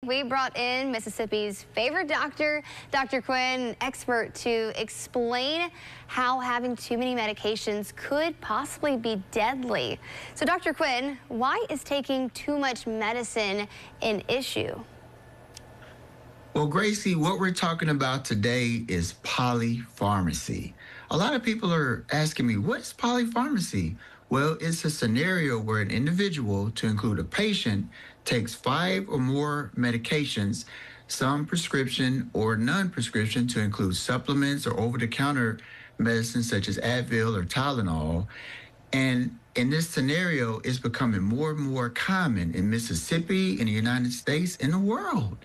we brought in Mississippi's favorite doctor, Dr. Quinn, an expert, to explain how having too many medications could possibly be deadly. So, Dr. Quinn, why is taking too much medicine an issue? Well, Gracie, what we're talking about today is polypharmacy. A lot of people are asking me, what's polypharmacy? Well, it's a scenario where an individual, to include a patient, takes 5 or more medications, some prescription or non-prescription, to include supplements or over-the-counter medicines such as Advil or Tylenol. And in this scenario, it's becoming more and more common in Mississippi, in the United States, in the world.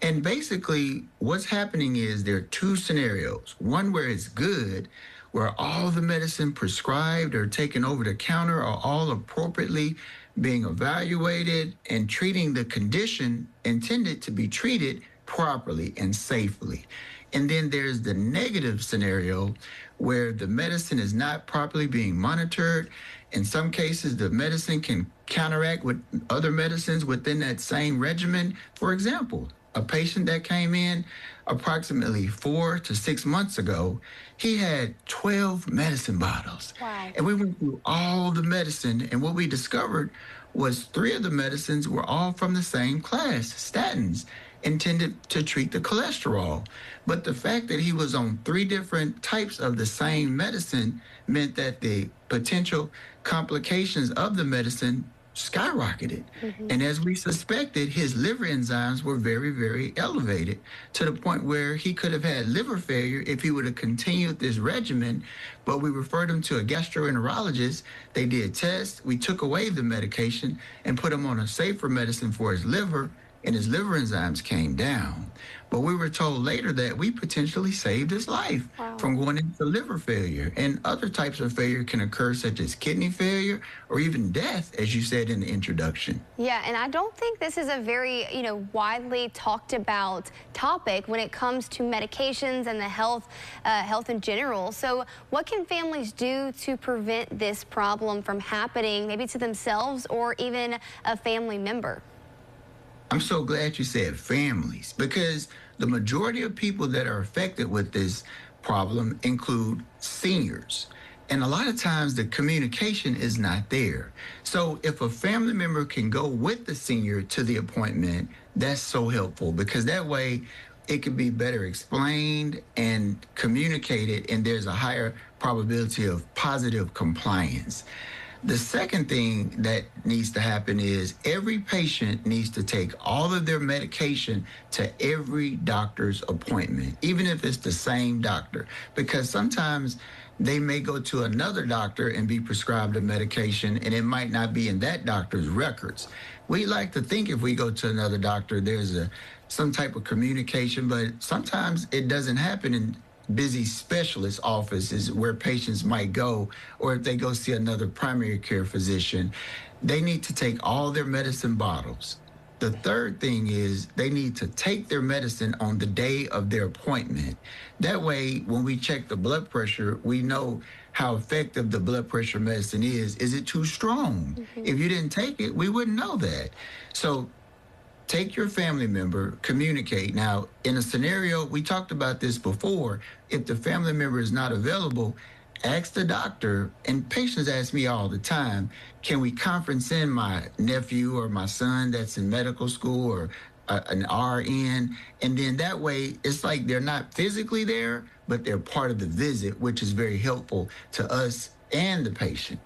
And basically, what's happening is there are 2 scenarios. One where it's good, where all the medicine prescribed or taken over the counter are all appropriately being evaluated and treating the condition intended to be treated properly and safely. And then there's the negative scenario where the medicine is not properly being monitored. In some cases, the medicine can counteract with other medicines within that same regimen. For example, a patient that came in approximately 4 to 6 months ago, he had 12 medicine bottles. Wow. And we went through all the medicine, and what we discovered was 3 of the medicines were all from the same class, statins, intended to treat the cholesterol. But the fact that he was on 3 different types of the same medicine meant that the potential complications of the medicine skyrocketed. And as we suspected, his liver enzymes were very, very elevated, to the point where he could have had liver failure if he would have continued this regimen. But we referred him to a gastroenterologist. They did tests. We took away the medication and put him on a safer medicine for his liver, and his liver enzymes came down. But we were told later that we potentially saved his life from going into liver failure. And other types of failure can occur, such as kidney failure or even death, as you said in the introduction. Yeah, and I don't think this is a very, widely talked about topic when it comes to medications and the health in general. So what can families do to prevent this problem from happening, maybe to themselves or even a family member? I'm so glad you said families, because the majority of people that are affected with this problem include seniors. And a lot of times the communication is not there. So if a family member can go with the senior to the appointment, that's so helpful, because that way it can be better explained and communicated, and there's a higher probability of positive compliance. The second thing that needs to happen is every patient needs to take all of their medication to every doctor's appointment, even if it's the same doctor, because sometimes they may go to another doctor and be prescribed a medication, and it might not be in that doctor's records. We like to think if we go to another doctor, there's some type of communication, but sometimes it doesn't happen in busy specialist offices where patients might go, or if they go see another primary care physician. They need to take all their medicine bottles. The third thing is they need to take their medicine on the day of their appointment. That way, when we check the blood pressure, we know how effective the blood pressure medicine is. Is it too strong? If you didn't take it, we wouldn't know that. So take your family member, communicate. Now, in a scenario, we talked about this before, if the family member is not available, ask the doctor. And patients ask me all the time, can we conference in my nephew or my son that's in medical school, or an RN? And then that way, it's like they're not physically there, but they're part of the visit, which is very helpful to us and the patient.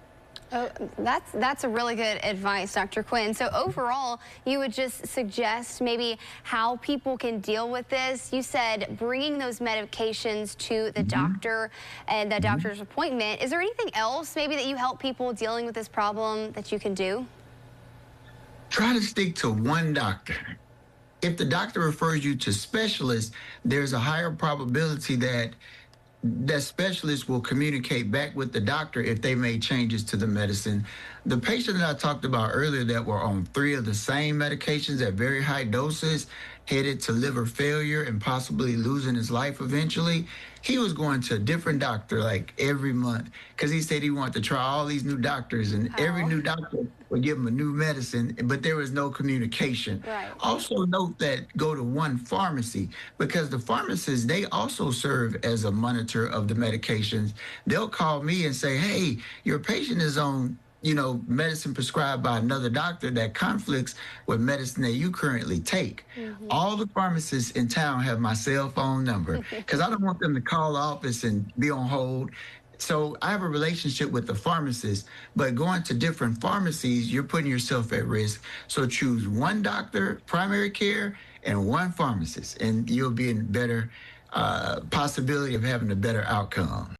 Oh, that's a really good advice, Dr. Quinn. So overall, you would just suggest maybe how people can deal with this. You said bringing those medications to the doctor and the doctor's appointment. Is there anything else maybe that you help people dealing with this problem that you can do? Try to stick to one doctor. If the doctor refers you to specialists, there's a higher probability that that specialist will communicate back with the doctor if they made changes to the medicine. the patient that I talked about earlier that were on 3 of the same medications at very high doses, headed to liver failure and possibly losing his life eventually, he was going to a different doctor like every month because he said he wanted to try all these new doctors, and every Oh, new doctor would give him a new medicine, but there was no communication. right. Also note that go to one pharmacy, because the pharmacists, they also serve as a monitor of the medications. They'll call me and say, hey, your patient is on medicine prescribed by another doctor that conflicts with medicine that you currently take. All the pharmacists in town have my cell phone number because I don't want them to call the office and be on hold. So I have a relationship with the pharmacist, but going to different pharmacies, you're putting yourself at risk. So choose one doctor, primary care, and one pharmacist, and you'll be in better possibility of having a better outcome.